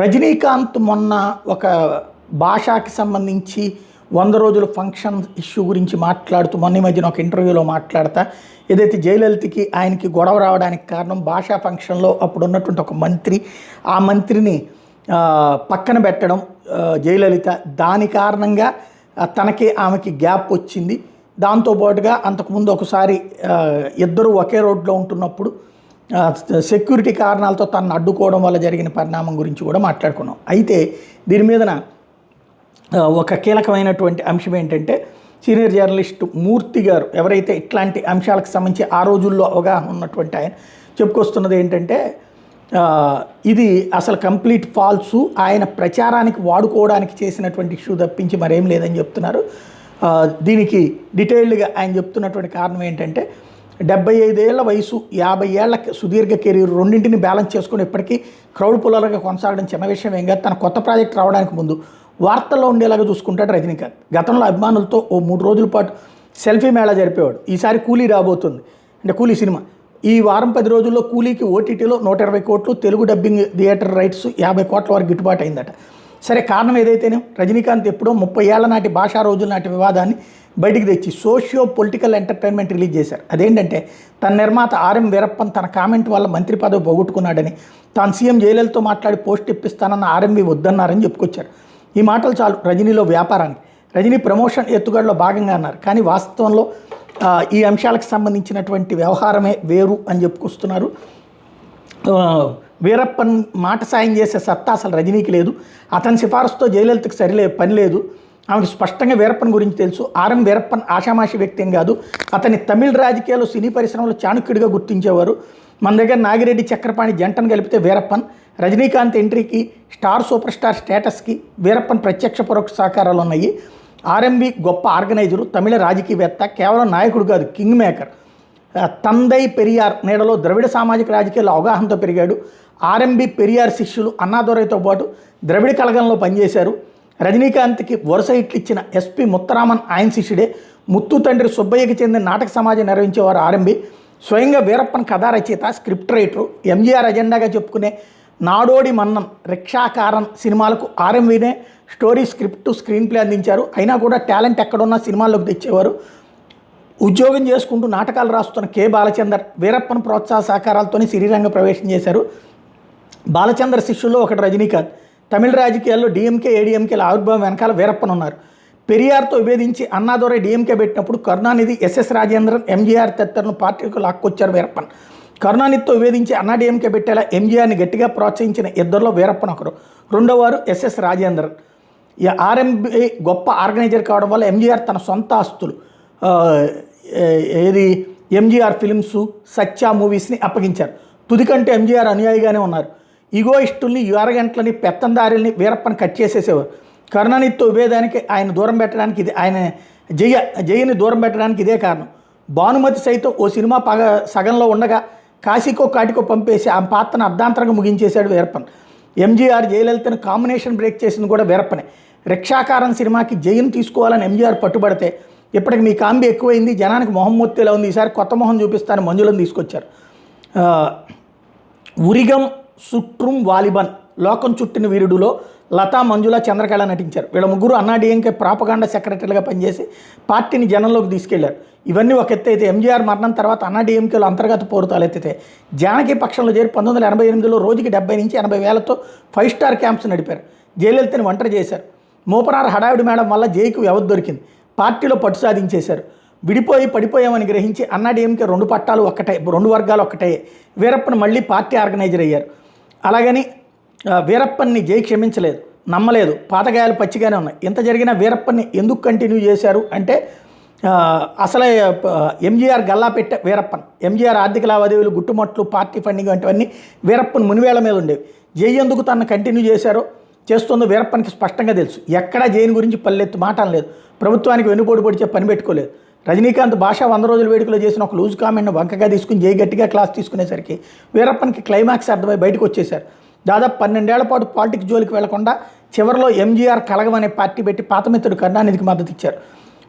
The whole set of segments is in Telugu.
రజనీకాంత్ మొన్న ఒక భాషకి సంబంధించి 100 రోజుల ఫంక్షన్ ఇష్యూ గురించి మాట్లాడుతూ మొన్న ఈ మధ్యన ఒక ఇంటర్వ్యూలో మాట్లాడతా ఏదైతే జయలలితకి ఆయనకి గొడవ రావడానికి కారణం భాషా ఫంక్షన్లో అప్పుడు ఉన్నటువంటి ఒక మంత్రి ఆ మంత్రిని పక్కన పెట్టడం జయలలిత దాని కారణంగా తనకి ఆమెకి గ్యాప్ వచ్చింది. దాంతోపాటుగా అంతకుముందు ఒకసారి ఇద్దరు ఒకే రోడ్లో ఉంటున్నప్పుడు సెక్యూరిటీ కారణాలతో తనను అడ్డుకోవడం వల్ల జరిగిన పరిణామం గురించి కూడా మాట్లాడుకున్నాం. అయితే దీని మీదన ఒక కీలకమైనటువంటి అంశం ఏంటంటే సీనియర్ జర్నలిస్ట్ మూర్తి గారు ఎవరైతే ఇట్లాంటి అంశాలకు సంబంధించి ఆ రోజుల్లో అవగాహన ఉన్నటువంటి ఆయన చెప్పుకొస్తున్నది ఏంటంటే ఇది అసలు కంప్లీట్ ఫాల్సు, ఆయన ప్రచారానికి వాడుకోవడానికి చేసినటువంటి ఇష్యూ తప్పించి మరేం లేదని చెప్తున్నారు. దీనికి డీటెయిల్డ్గా ఆయన చెప్తున్నటువంటి కారణం ఏంటంటే 75 ఏళ్ల వయసు 50 ఏళ్ల సుదీర్ఘ కెరీర్ రెండింటిని బ్యాలెన్స్ చేసుకుని ఇప్పటికీ క్రౌడ్ పుల్లర్గా కొనసాగడం చిన్న విషయం ఏం కాదు. తన కొత్త ప్రాజెక్ట్ రావడానికి ముందు వార్తల్లో ఉండేలాగా చూసుకుంటాడు రజనీకాంత్. గతంలో అభిమానులతో ఓ 3 రోజుల పాటు సెల్ఫీ మేళా జరిపేవాడు. ఈసారి కూలీ రాబోతుంది, అంటే కూలీ సినిమా. ఈ వారం 10 రోజుల్లో కూలీకి ఓటీటీలో 120 కోట్లు, తెలుగు డబ్బింగ్ థియేటర్ రైట్స్ 50 కోట్ల వరకు గిట్టుబాటు అయిందట. సరే, కారణం ఏదైతేనే రజనీకాంత్ ఎప్పుడో 30 ఏళ్ల నాటి భాషా రోజుల నాటి వివాదాన్ని బయటికి తెచ్చి సోషియో పొలిటికల్ ఎంటర్టైన్మెంట్ రిలీజ్ చేశారు. అదేంటంటే తన నిర్మాత ఆర్ఎం వీరప్పన్ తన కామెంట్ వల్ల మంత్రి పదవి పోగొట్టుకున్నాడని, తాను సీఎం జయలలితతో మాట్లాడి పోస్ట్ ఇప్పిస్తానన్న ఆర్ఎంవి వద్దన్నారని చెప్పుకొచ్చారు. ఈ మాటలు చాలు రజనీలో వ్యాపారానికి. రజనీ ప్రమోషన్ ఎత్తుగడలో భాగంగా అన్నారు, కానీ వాస్తవంలో ఈ అంశాలకు సంబంధించినటువంటి వ్యవహారమే వేరు అని చెప్పుకొస్తున్నారు. వీరప్పన్ మాట సాయం చేసే సత్తా అసలు రజనీకి లేదు. అతని సిఫారసుతో జయలలితకి పని లేదు. ఆమెకు స్పష్టంగా వీరప్పన్ గురించి తెలుసు. ఆర్ఎం వీరప్పన్ ఆషామాషి వ్యక్తి ఏం కాదు. అతని తమిళ రాజకీయాలు సినీ పరిశ్రమలో చాణుక్యుడిగా గుర్తించేవారు. మన దగ్గర నాగిరెడ్డి చక్రపాణి జంటను కలిపితే వీరప్పన్, రజనీకాంత్ ఎంట్రీకి సూపర్ స్టార్ స్టేటస్కి వీరప్పన్ ప్రత్యక్ష పరోక్ష సహకారాలు ఉన్నాయి. ఆర్ఎంవి గొప్ప ఆర్గనైజరు, తమిళ రాజకీయవేత్త, కేవలం నాయకుడు కాదు, కింగ్ మేకర్. తందై పెరియార్ నీడలో ద్రవిడ సామాజిక రాజకీయాల్లో అవగాహనతో పెరిగాడు. ఆర్ఎంబి పెరియార్ శిష్యులు అన్నాదొరైతో పాటు ద్రవిడ కళగంలో పనిచేశారు. రజనీకాంత్కి వరుస ఇట్లు ఇచ్చిన ఎస్పి ముత్తరామన్ ఆయన శిష్యుడే. ముత్తు తండ్రి సుబ్బయ్యకి చెందిన నాటక సమాజం నిర్వహించేవారు ఆర్ఎంబి. స్వయంగా వీరప్పన్ కథా రచయిత, స్క్రిప్ట్ రైటరు. ఎంజీఆర్ అజెండాగా చెప్పుకునే నాడోడి మన్నం, రిక్షాకారన్ సినిమాలకు ఆర్ఎంవినే స్టోరీ, స్క్రిప్ట్, స్క్రీన్ ప్లే అందించారు. అయినా కూడా టాలెంట్ ఎక్కడున్నా సినిమాల్లోకి తెచ్చేవారు. ఉద్యోగం చేసుకుంటూ నాటకాలు రాస్తున్న కె బాలచందర్ వీరప్పన్ ప్రోత్సాహ సహకారాలతోనే సినీరంగ ప్రవేశం చేశారు. బాలచందర్ శిష్యుల్లో ఒకటి రజనీకాంత్. తమిళ రాజకీయాల్లో డిఎంకే, ఏడీఎంకేల ఆవిర్భావం వెనకాల వీరప్పన్ ఉన్నారు. పెరియార్తో విభేదించి అన్నాదొరై డిఎంకే పెట్టినప్పుడు కరుణానిధి, ఎస్ఎస్ రాజేంద్రన్, ఎంజీఆర్ తదితరులను పార్టీకి లాక్కొచ్చారు వీరప్పన్. కరుణానిధితో విభేదించి అన్నా డిఎంకే పెట్టేలా ఎంజీఆర్ని గట్టిగా ప్రోత్సహించిన ఇద్దరిలో వీరప్పన్ ఒకరు. రెండోవారు ఎస్ఎస్ రాజేంద్రన్. ఆర్ఎంబి గొప్ప ఆర్గనైజర్ కావడం వల్ల ఎంజీఆర్ తన సొంత ఆస్తులు ఏది ఎంజీఆర్ ఫిల్మ్స్, సత్య మూవీస్ని అప్పగించారు. తుదికంటే ఎంజీఆర్ అనుయాయిగానే ఉన్నారు. ఈగోయిస్టుల్ని, యువరగంట్లని, పెత్తందారుల్ని వీరప్పన్ కట్ చేసేసేవారు. కరుణానిధితో విభేదానికి ఆయన దూరం పెట్టడానికి జయని దూరం పెట్టడానికి ఇదే కారణం. భానుమతి సైతం ఓ సినిమా సగంలో ఉండగా కాశీకో కాటికో పంపేసి ఆ పాత్రను అర్ధాంతరంగా ముగించేశాడు వీరప్పన్. ఎంజీఆర్ జయలలితను కాంబినేషన్ బ్రేక్ చేసింది కూడా వీరప్పనే. రిక్షాకారన్ సినిమాకి జయను తీసుకోవాలని ఎంజీఆర్ పట్టుబడితే ఇప్పటికి మీ కాంబి ఎక్కువైంది, జనానికి మొహం మొత్తేలా ఉంది, ఈసారి కొత్త మొహం చూపిస్తాను మంజులను తీసుకొచ్చారు. ఉరిగం సుట్రుం వాలిబన్, లోకం చుట్టిన వీరుడులో లతా, మంజుల, చంద్రకళ నటించారు. వీళ్ళ ముగ్గురు అన్నా డిఎంకే ప్రాపగాండా సెక్రటరీలుగా పనిచేసి పార్టీని జనంలోకి తీసుకెళ్లారు. ఇవన్నీ ఒక ఎత్తు అయితే ఎంజీఆర్ మరణం తర్వాత అన్నా డిఎంకేలో అంతర్గత పోరు తలెత్తితే జానకి పక్షంలో చేరి 1988లో రోజుకి 70 నుంచి 80 వేలతో 5 స్టార్ క్యాంప్స్ నడిపారు. జయలలితని ఒంటరి చేశారు. మోపనార్ హడావిడి మేడం వల్ల జైకి వ్యవధి దొరికింది. పార్టీలో పట్టు సాధించేశారు. విడిపోయి పడిపోయామని గ్రహించి అన్నా డిఎంకే 2 పట్టాలు ఒక్కటే, 2 వర్గాలు ఒక్కటే. వీరప్పన్ మళ్ళీ పార్టీ ఆర్గనైజర్ అయ్యారు. అలాగని వీరప్పన్ని జై క్షమించలేదు, నమ్మలేదు. పాతగాయాలు పచ్చిగానే ఉన్నాయి. ఇంత జరిగినా వీరప్పన్ని ఎందుకు కంటిన్యూ చేశారు అంటే అసలే ఎంజీఆర్ గల్లా పెట్టే వీరప్పన్. ఎంజీఆర్ ఆర్థిక లావాదేవీలు, గుట్టుమట్లు, పార్టీ ఫండింగ్ వంటివన్నీ వీరప్పన్ మునివేళ్ల మీద ఉండేవి. జై ఎందుకు తనను కంటిన్యూ చేస్తుందో వీరప్పన్కి స్పష్టంగా తెలుసు. ఎక్కడా జైన్ గురించి పల్లెత్తు మాట లేదు. ప్రభుత్వానికి వెన్నుపోటు పొడిచే పని పెట్టుకోలేదు. రజనీకాంత్ భాష 100 రోజుల వేడుకలో చేసిన ఒక లూజ్ కామెంట్ను వంకగా తీసుకుని జై గట్టిగా క్లాస్ తీసుకునేసరికి వీరప్పన్కి క్లైమాక్స్ అర్థమై బయటకు వచ్చేశారు. దాదాపు 12 ఏళ్ల పాటు పాలిటిక్స్ జోలికి వెళ్లకుండా చివరిలో ఎంజీఆర్ కలగమనే పార్టీ పెట్టి పాతమిత్రుడు కరుణానిధికి మద్దతు ఇచ్చారు.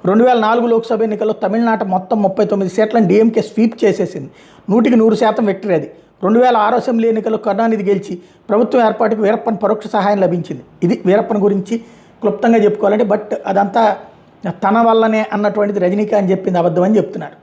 2004 లోక్సభ ఎన్నికల్లో తమిళనాట మొత్తం 39 సీట్లను డిఎంకే స్వీప్ చేసేసింది. 100% విక్టరీ అది. 2006 అసెంబ్లీ ఎన్నికల్లో కరుణానిధి గెలిచి ప్రభుత్వం ఏర్పాటుకు వీరప్పన్ పరోక్ష సహాయం లభించింది. ఇది వీరప్పన్ గురించి క్లుప్తంగా చెప్పుకోవాలంటే. బట్ అదంతా తన వల్లనే అన్నటువంటిది రజనీకాంత్ చెప్పింది అబద్ధం అని చెప్తున్నారు.